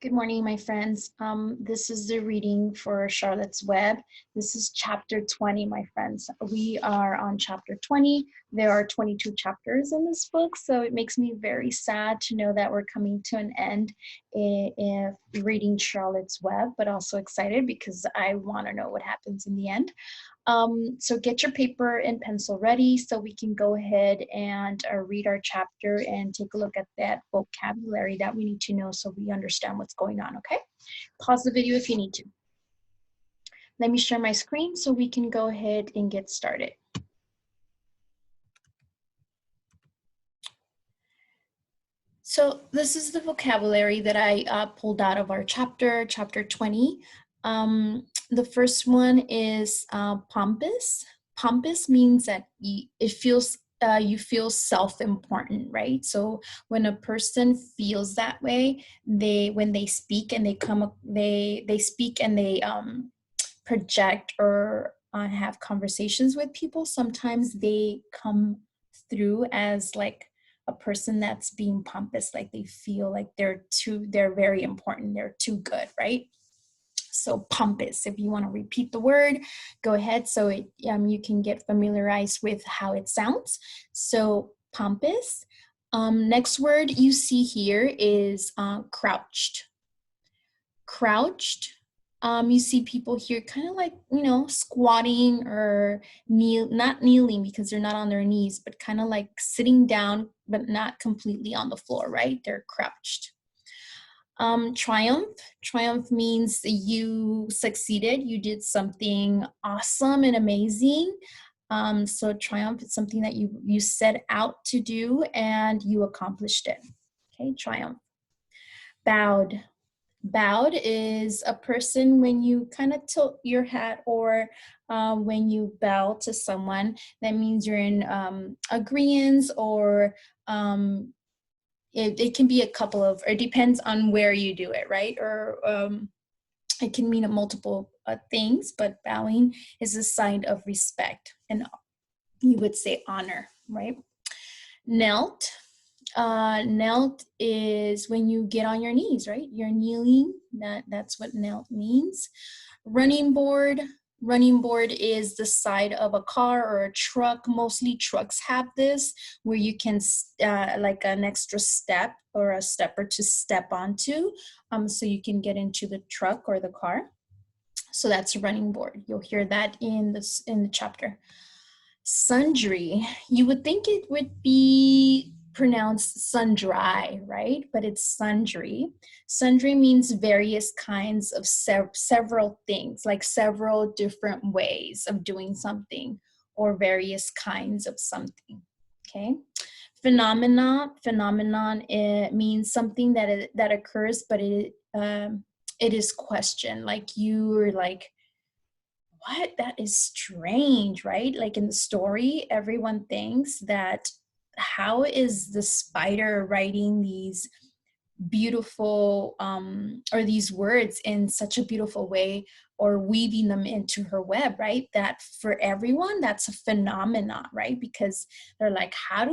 Good morning, my friends. This is the reading for Charlotte's Web. This is chapter 20, my friends. We are on chapter 20. There are 22 chapters in this book, so it makes me very sad to know that we're coming to an end in reading Charlotte's Web, but also excited because I want to know what happens in the end. So get your paper and pencil ready so we can go ahead and read our chapter and take a look at that vocabulary that we need to know so we understand what's going on, okay? Pause the video if you need to. Let me share my screen so we can go ahead and get started. So this is the vocabulary that I pulled out of our chapter 20. The first one is pompous. Pompous means that you feel self-important, right? So when a person feels that way, when they speak and they speak and they project or have conversations with people, sometimes they come through as like a person that's being pompous, like they feel like they're very important, they're too good, right? So pompous, if you want to repeat the word, go ahead so you can get familiarized with how it sounds. So pompous. Next word you see here is crouched. Crouched. You see people here kind of like, squatting or not kneeling because they're not on their knees, but kind of like sitting down, but not completely on the floor, right? They're crouched. Triumph. Triumph means you succeeded. You did something awesome and amazing. So triumph is something that you set out to do and you accomplished it. Okay, triumph. Bowed. Bowed is a person when you kind of tilt your head or when you bow to someone, that means you're in agreeance or it can be a couple of, or it depends on where you do it, right? Or it can mean multiple things, but bowing is a sign of respect and you would say honor, right? Knelt. Knelt is when you get on your knees, right? You're kneeling. That's what knelt means. Running board. Running board is the side of a car or a truck. Mostly trucks have this where you can like an extra step or a stepper to step onto so you can get into the truck or the car. So that's a running board. You'll hear that in the chapter. Sundry. You would think it would be pronounced sundry, right? But it's sundry. Sundry means various kinds of several things, like several different ways of doing something or various kinds of something, okay? Phenomenon, it means something that occurs, but it is questioned. Like you're like, what? That is strange, right? Like in the story, everyone thinks that how is the spider writing these beautiful or these words in such a beautiful way or weaving them into her web, right? That for everyone, that's a phenomenon, right? Because they're like, how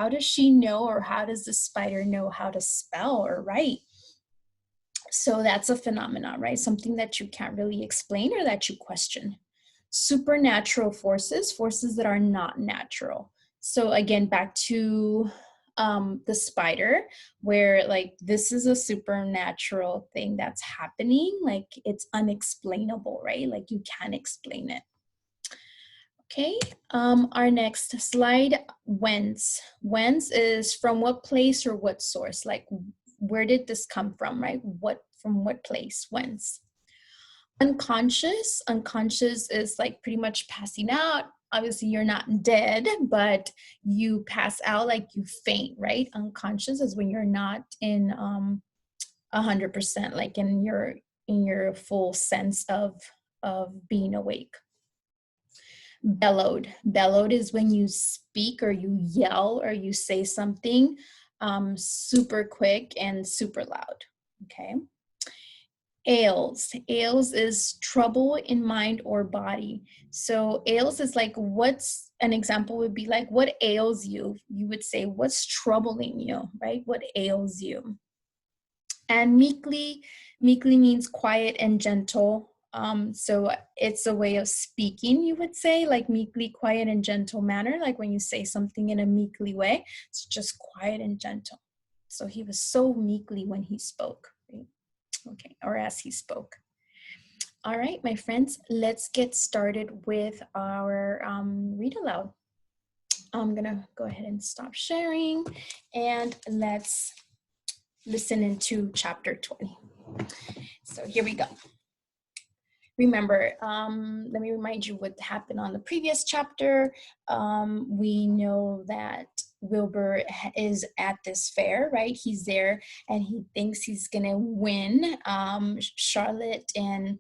does she know, or how does the spider know how to spell or write? So that's a phenomenon, right? Something that you can't really explain or that you question. Supernatural forces, forces that are not natural. So again, back to the spider, where like this is a supernatural thing that's happening, like it's unexplainable, right? Like you can't explain it. Okay, our next slide, whence. Whence is from what place or what source, like where did this come from, right? From what place, whence. Unconscious is like pretty much passing out. Obviously you're not dead, but you pass out, like you faint, right? Unconscious is when you're not in 100%, like in your full sense of being awake. Bellowed is when you speak or you yell or you say something super quick and super loud. Okay. Ails is trouble in mind or body. So ails is like, what's an example would be like, what ails you? You would say, what's troubling you, right? What ails you? And meekly means quiet and gentle. So it's a way of speaking, you would say, like meekly, quiet and gentle manner. Like when you say something in a meekly way, it's just quiet and gentle. So he was so meekly when he spoke, right? Okay, or as he spoke. All right, my friends, let's get started with our read aloud. I'm gonna go ahead and stop sharing and let's listen into chapter 20. So here we go. Remember, let me remind you what happened on the previous chapter. We know that Wilbur is at this fair, right? He's there and he thinks he's gonna win. Charlotte and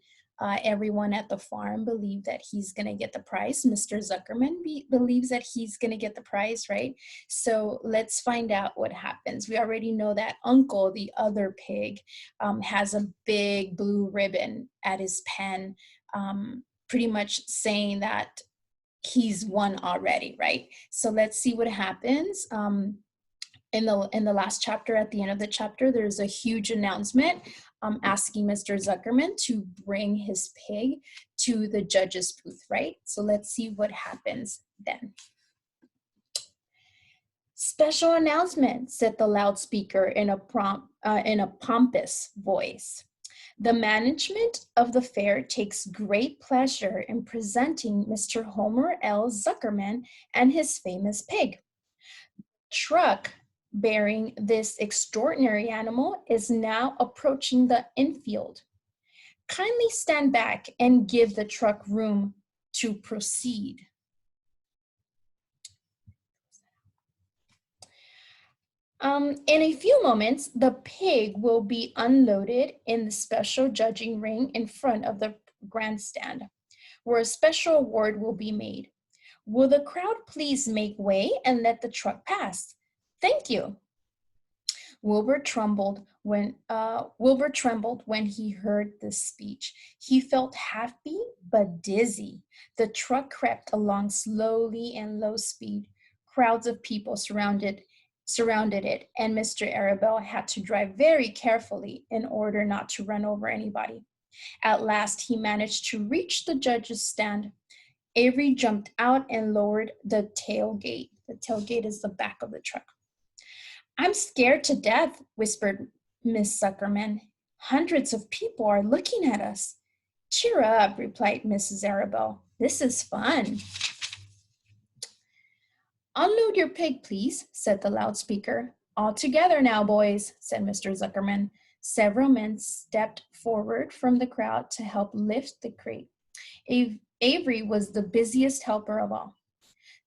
everyone at the farm believe that he's going to get the prize. Mr. Zuckerman believes that he's going to get the prize, right? So let's find out what happens. We already know that Uncle, the other pig, has a big blue ribbon at his pen, pretty much saying that he's won already, right? So let's see what happens. In the last chapter, at the end of the chapter, there's a huge announcement asking Mr. Zuckerman to bring his pig to the judge's booth, right? So let's see what happens then. Special announcement, said the loudspeaker in a pompous voice. The management of the fair takes great pleasure in presenting Mr. Homer L. Zuckerman and his famous pig. Truck bearing this extraordinary animal is now approaching the infield. Kindly stand back and give the truck room to proceed. In a few moments, the pig will be unloaded in the special judging ring in front of the grandstand, where a special award will be made. Will the crowd please make way and let the truck pass? Thank you. Wilbur trembled when he heard this speech. He felt happy but dizzy. The truck crept along slowly and low speed. Crowds of people surrounded it, and Mr. Arabelle had to drive very carefully in order not to run over anybody. At last, he managed to reach the judge's stand. Avery jumped out and lowered the tailgate. The tailgate is the back of the truck. I'm scared to death, whispered Miss Zuckerman. Hundreds of people are looking at us. Cheer up, replied Mrs. Arabelle. This is fun. Unload your pig, please, said the loudspeaker. All together now, boys, said Mr. Zuckerman. Several men stepped forward from the crowd to help lift the crate. Avery was the busiest helper of all.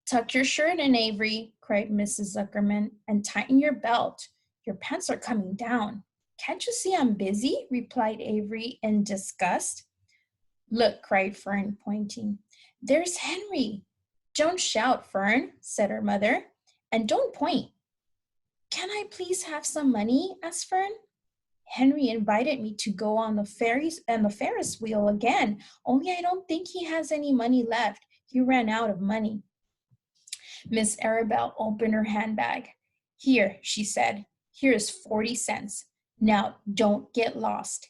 Tuck your shirt in, Avery, cried Mrs. Zuckerman, and tighten your belt. Your pants are coming down. Can't you see I'm busy? Replied Avery in disgust. Look, cried Fern, pointing. There's Henry. Don't shout, Fern, said her mother, and don't point. Can I please have some money? Asked Fern. Henry invited me to go on the Ferris wheel again, only I don't think he has any money left. He ran out of money. Miss Arabelle opened her handbag. Here, she said, here's 40 cents. Now, don't get lost.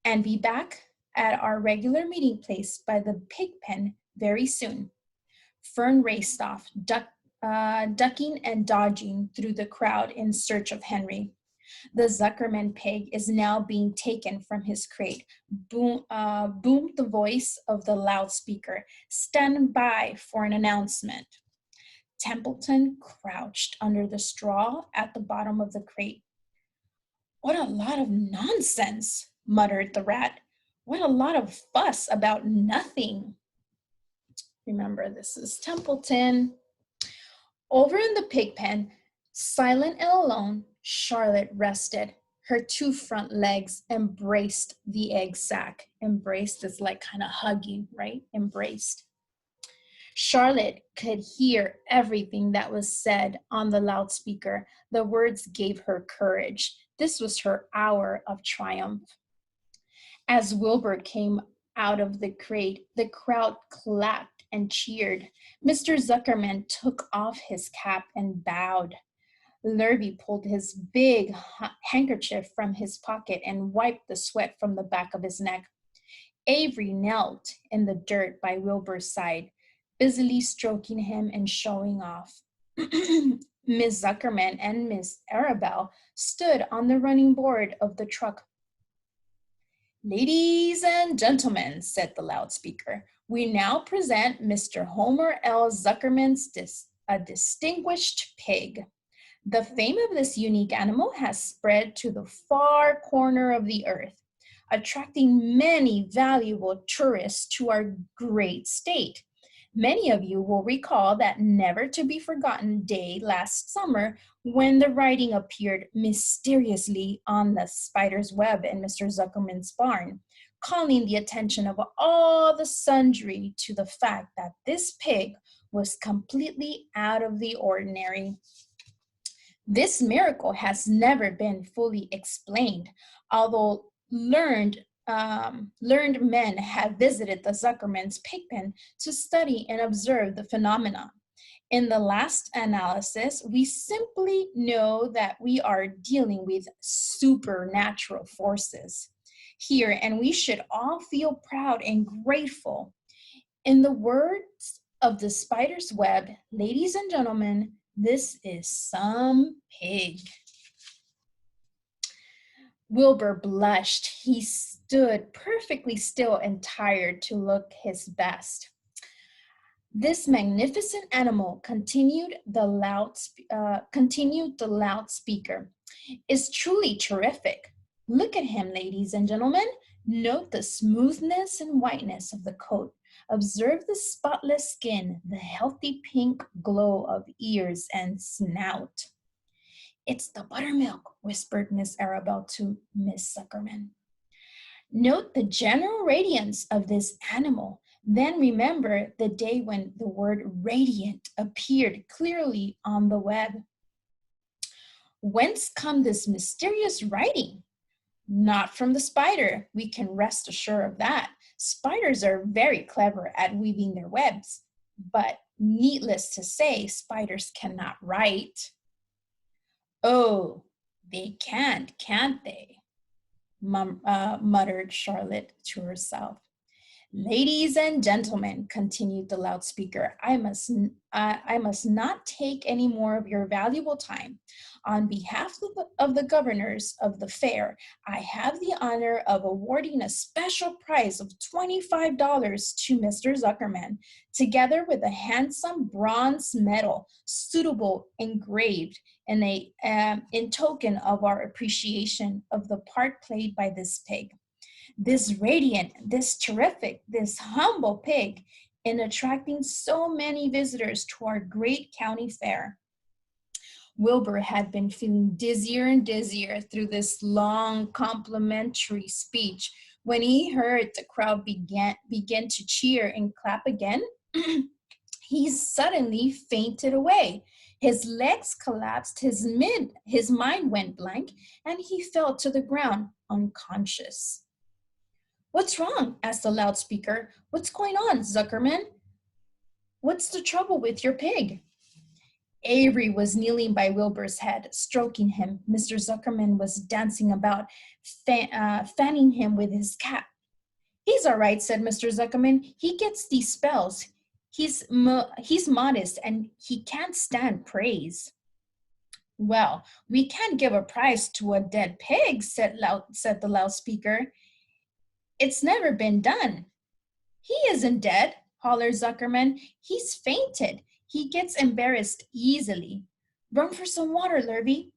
And be back at our regular meeting place by the pig pen very soon. Fern raced off, ducking and dodging through the crowd in search of Henry. The Zuckerman pig is now being taken from his crate. Boomed the voice of the loudspeaker. Stand by for an announcement. Templeton crouched under the straw at the bottom of the crate. What a lot of nonsense, muttered the rat. What a lot of fuss about nothing. Remember, this is Templeton. Over in the pig pen, silent and alone, Charlotte rested. Her two front legs embraced the egg sack. Embraced is like kind of hugging, right? Embraced. Charlotte could hear everything that was said on the loudspeaker. The words gave her courage. This was her hour of triumph. As Wilbur came out of the crate, the crowd clapped and cheered. Mr. Zuckerman took off his cap and bowed. Lurvy pulled his big handkerchief from his pocket and wiped the sweat from the back of his neck. Avery knelt in the dirt by Wilbur's side, busily stroking him and showing off. Miss Zuckerman and Miss Arabelle stood on the running board of the truck. "Ladies and gentlemen," said the loudspeaker, "we now present Mr. Homer L. Zuckerman's a distinguished pig. The fame of this unique animal has spread to the far corner of the earth, attracting many valuable tourists to our great state. Many of you will recall that never-to-be-forgotten day last summer when the writing appeared mysteriously on the spider's web in Mr. Zuckerman's barn, calling the attention of all the sundry to the fact that this pig was completely out of the ordinary. This miracle has never been fully explained, although learned men have visited the Zuckerman's pigpen to study and observe the phenomenon. In the last analysis, we simply know that we are dealing with supernatural forces here, and we should all feel proud and grateful. In the words of the spider's web, ladies and gentlemen, this is some pig." Wilbur blushed. He stood perfectly still and tired to look his best. "This magnificent animal," continued the loudspeaker, "is truly terrific. Look at him, ladies and gentlemen. Note the smoothness and whiteness of the coat. Observe the spotless skin, the healthy pink glow of ears and snout." "It's the buttermilk," whispered Miss Arabelle to Miss Zuckerman. "Note the general radiance of this animal. Then remember the day when the word radiant appeared clearly on the web. Whence come this mysterious writing? Not from the spider, we can rest assured of that. Spiders are very clever at weaving their webs, but needless to say, spiders cannot write." "Oh, they can't they?" Muttered Charlotte to herself. "Ladies and gentlemen," continued the loudspeaker, I must not take any more of your valuable time. On behalf of the governors of the fair, I have the honor of awarding a special prize of $25 to Mr. Zuckerman, together with a handsome bronze medal, suitable engraved in token of our appreciation of the part played by this pig. This radiant, this terrific, this humble pig in attracting so many visitors to our great county fair." Wilbur had been feeling dizzier and dizzier through this long complimentary speech. When he heard the crowd begin to cheer and clap again, he suddenly fainted away. His legs collapsed, his mind went blank, and he fell to the ground unconscious. "What's wrong?" asked the loudspeaker. "What's going on, Zuckerman? What's the trouble with your pig?" Avery was kneeling by Wilbur's head, stroking him. Mr. Zuckerman was dancing about, fanning him with his cap. "He's all right," said Mr. Zuckerman. "He gets these spells. He's modest and he can't stand praise." "Well, we can't give a prize to a dead pig," said the loudspeaker. "It's never been done." "He isn't dead," hollered Zuckerman. "He's fainted. He gets embarrassed easily. Run for some water, Lurvy."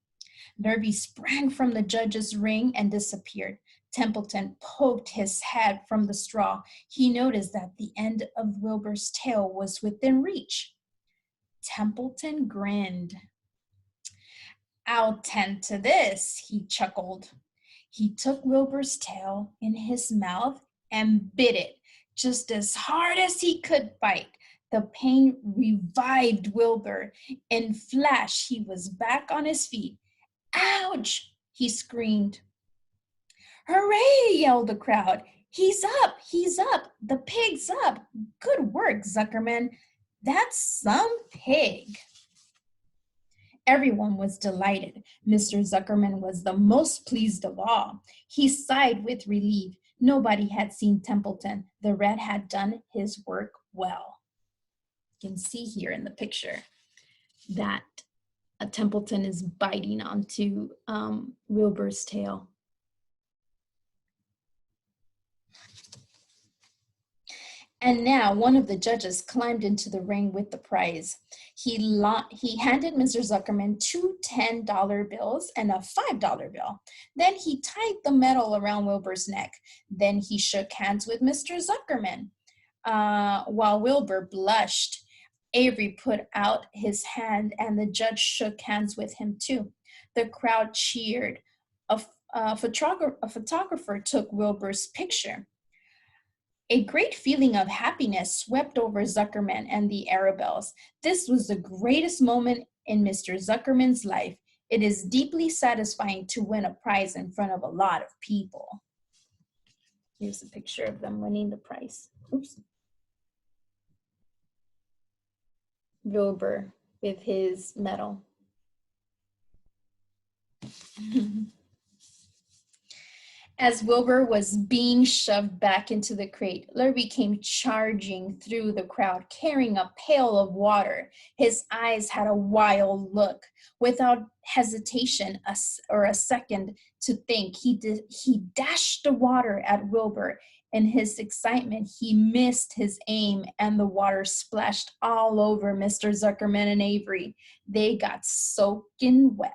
Lurvy sprang from the judge's ring and disappeared. Templeton poked his head from the straw. He noticed that the end of Wilbur's tail was within reach. Templeton grinned. "I'll tend to this," he chuckled. He took Wilbur's tail in his mouth and bit it just as hard as he could bite. The pain revived Wilbur. In a flash, he was back on his feet. "Ouch!" he screamed. "Hooray!" yelled the crowd. He's up! The pig's up! Good work, Zuckerman. That's some pig." Everyone was delighted. Mr. Zuckerman was the most pleased of all. He sighed with relief. Nobody had seen Templeton. The rat had done his work well. You can see here in the picture that Templeton is biting onto Wilbur's tail. And now one of the judges climbed into the ring with the prize. He handed Mr. Zuckerman two $10 bills and a $5 bill. Then he tied the medal around Wilbur's neck. Then he shook hands with Mr. Zuckerman. While Wilbur blushed, Avery put out his hand and the judge shook hands with him too. The crowd cheered. A photographer took Wilbur's picture. A great feeling of happiness swept over Zuckerman and the Arabelles. This was the greatest moment in Mr. Zuckerman's life. It is deeply satisfying to win a prize in front of a lot of people. Here's a picture of them winning the prize. Oops. Wilbur with his medal. As Wilbur was being shoved back into the crate, Lurvy came charging through the crowd, carrying a pail of water. His eyes had a wild look. Without hesitation or a second to think, he dashed the water at Wilbur. In his excitement, he missed his aim, and the water splashed all over Mr. Zuckerman and Avery. They got soaking wet.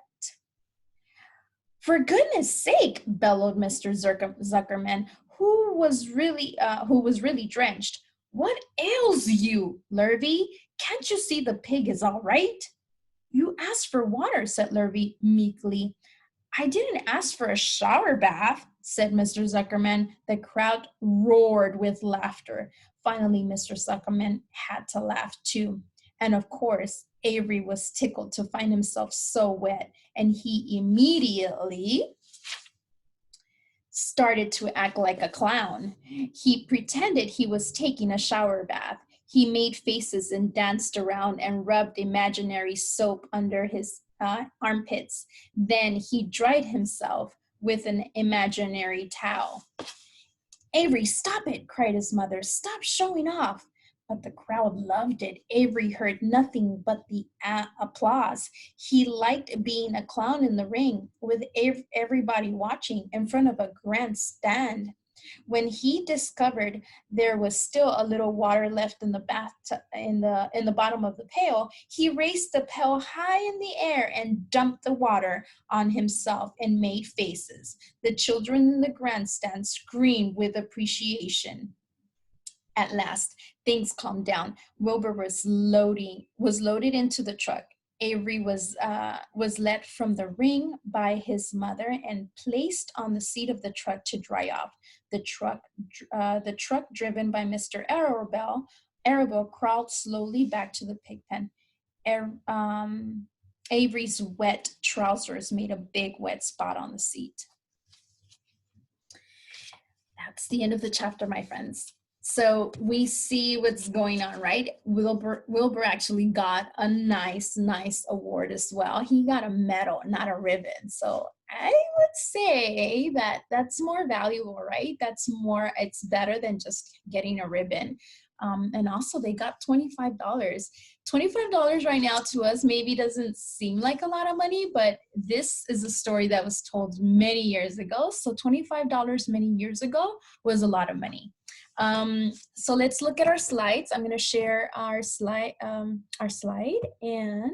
For goodness sake, bellowed Mr. Zuckerman, who was really drenched. What ails you, Lurvy? Can't you see the pig is all right? You asked for water, said Lurvy meekly. I didn't ask for a shower bath, said Mr. Zuckerman. The crowd roared with laughter. Finally, Mr. Zuckerman had to laugh too. And of course, Avery was tickled to find himself so wet, and he immediately started to act like a clown. He pretended he was taking a shower bath. He made faces and danced around and rubbed imaginary soap under his armpits. Then he dried himself with an imaginary towel. Avery, stop it, cried his mother. Stop showing off. But the crowd loved it. Avery heard nothing but the applause. He liked being a clown in the ring with everybody watching in front of a grandstand. When he discovered there was still a little water left in the in the bottom of the pail, he raised the pail high in the air and dumped the water on himself and made faces. The children in the grandstand screamed with appreciation. At last, things calmed down. Wilbur was loaded into the truck. Avery was let from the ring by his mother and placed on the seat of the truck to dry off. The truck driven by Mr. Arabelle crawled slowly back to the pig pen. Avery's wet trousers made a big wet spot on the seat. That's the end of the chapter, my friends. So we see what's going on, right? Wilbur actually got a nice award as well. He got a medal, not a ribbon. So I would say that that's more valuable, right? It's better than just getting a ribbon. And also they got $25. $25 right now to us maybe doesn't seem like a lot of money, but this is a story that was told many years ago. So $25 many years ago was a lot of money. So let's look at our slides. I'm going to share our slide and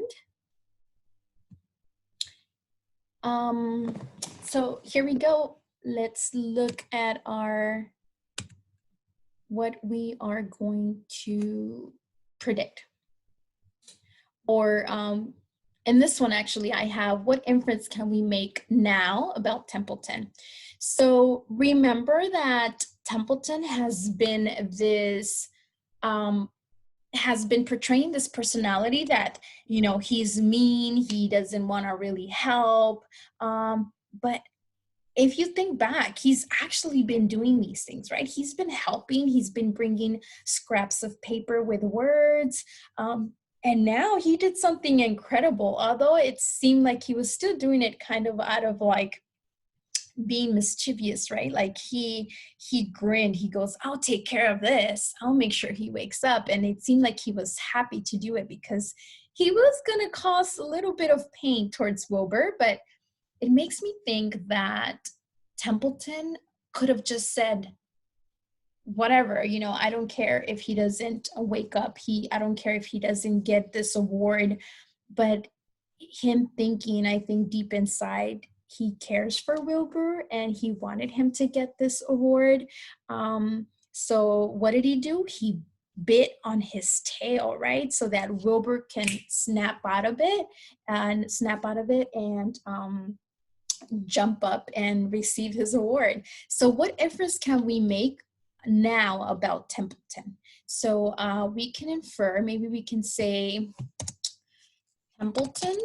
so here we go. Let's look at what we are going to predict. Or in this one, actually, I have what inference can we make now about Templeton? So remember that Templeton has been portraying this personality that, you know, he's mean, he doesn't want to really help. But if you think back, he's actually been doing these things, right? He's been helping, he's been bringing scraps of paper with words. And now he did something incredible, although it seemed like he was still doing it kind of out of like being mischievous, right? Like he grinned, he goes, I'll take care of this, I'll make sure he wakes up. And it seemed like he was happy to do it because he was going to cause a little bit of pain towards Wilbur. But it makes me think that Templeton could have just said, whatever, you know, I don't care if he doesn't wake up, I don't care if he doesn't get this award. But him thinking, I think deep inside, he cares for Wilbur and he wanted him to get this award. So what did he do? He bit on his tail, right? So that Wilbur can snap out of it and jump up and receive his award. So what inference can we make now about Templeton? So we can infer, maybe we can say Templeton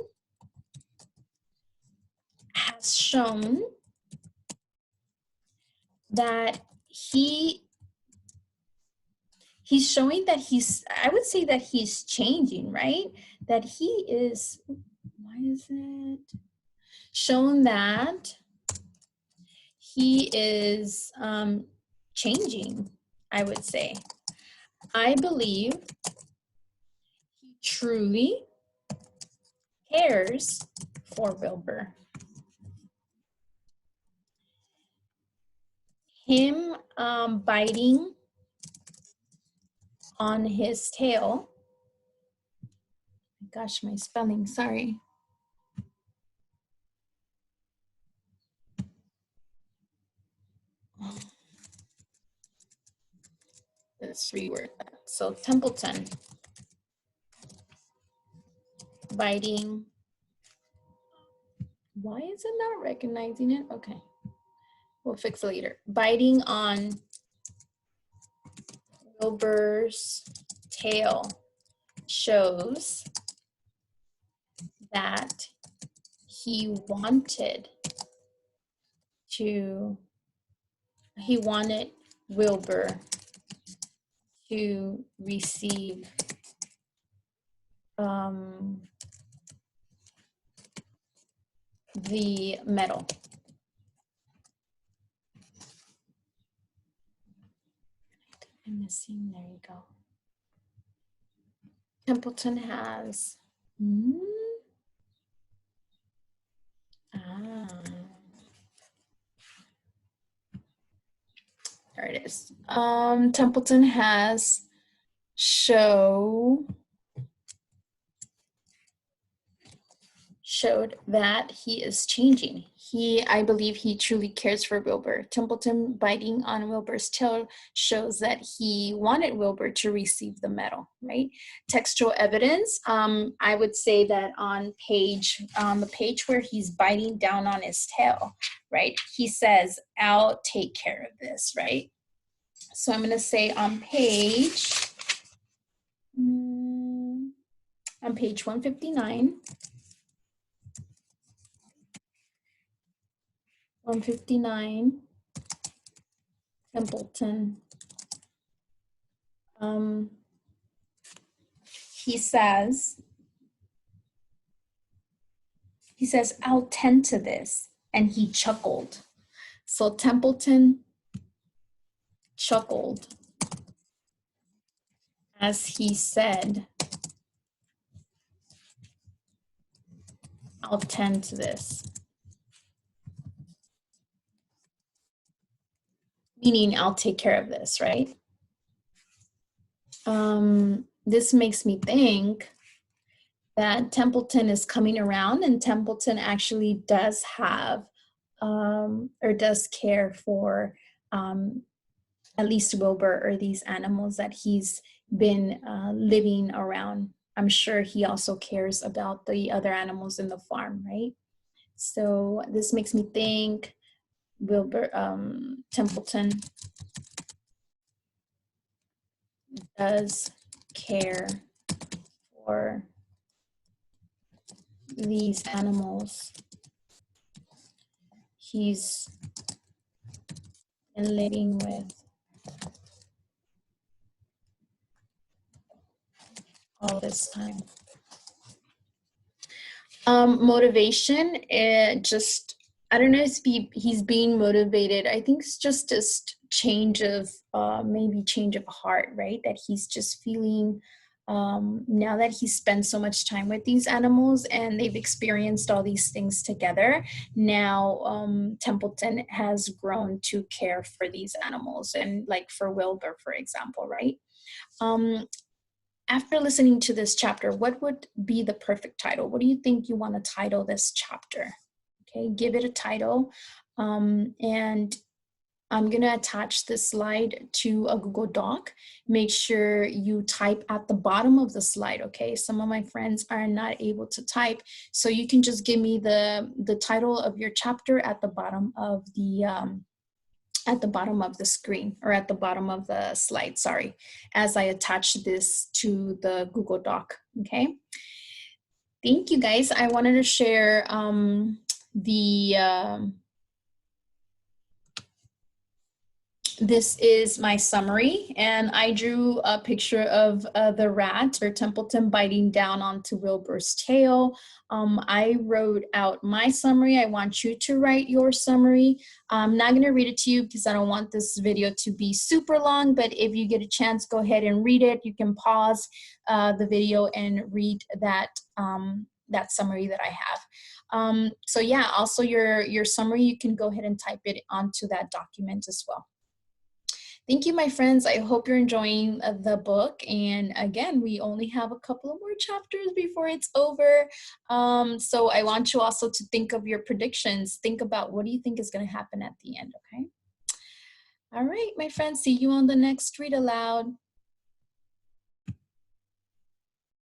has shown that he's showing that I would say that he's changing, right? That he is, why is it? Shown that he is changing, I would say. I believe he truly cares for Wilbur. Him biting on his tail. Gosh, my spelling, sorry. Let's reword that. So Templeton biting. Why is it not recognizing it? Okay, we'll fix it later. Biting on Wilbur's tail shows that he wanted Wilbur to receive the medal. I'm missing, there you go. Templeton has, there it is. Templeton has showed that he is changing. I believe he truly cares for Wilbur. Templeton biting on Wilbur's tail shows that he wanted Wilbur to receive the medal, right? Textual evidence, I would say that on the page where he's biting down on his tail, right? He says, I'll take care of this, right? So I'm gonna say on page 159, 159, Templeton. He says, I'll tend to this. And he chuckled. So Templeton chuckled as he said, I'll tend to this. Meaning I'll take care of this, right? This makes me think that Templeton is coming around, and Templeton actually does have or does care for at least Wilbur or these animals that he's been living around. I'm sure he also cares about the other animals in the farm, right? So this makes me think Templeton does care for these animals he's been living with. all this time. Motivation, just, I don't know if he's being motivated. I think it's just this change of, maybe change of heart, right? That he's just feeling, now that he spent so much time with these animals and they've experienced all these things together, now Templeton has grown to care for these animals, and like for Wilbur, for example, right? Um, After listening to this chapter, what would be the perfect title? What do you think you want to title this chapter? Okay, give it a title. And I'm going to attach this slide to a Google Doc. Make sure you type at the bottom of the slide, okay? Some of my friends are not able to type, so you can just give me the title of your chapter at the bottom of the screen, or at the bottom of the slide, sorry, as I attach this to the Google Doc, okay? Thank you, guys. I wanted to share this is my summary, and I drew a picture of the rat, or Templeton, biting down onto Wilbur's tail. I wrote out my summary. I want you to write your summary. I'm not going to read it to you because I don't want this video to be super long, but if you get a chance, go ahead and read it. You can pause the video and read that, that summary that I have. So yeah, also your summary, you can go ahead and type it onto that document as well. Thank you, my friends. I hope you're enjoying the book. And again, we only have a couple of more chapters before it's over. So I want you also to think of your predictions. Think about, what do you think is going to happen at the end, okay? All right, my friends, see you on the next Read Aloud.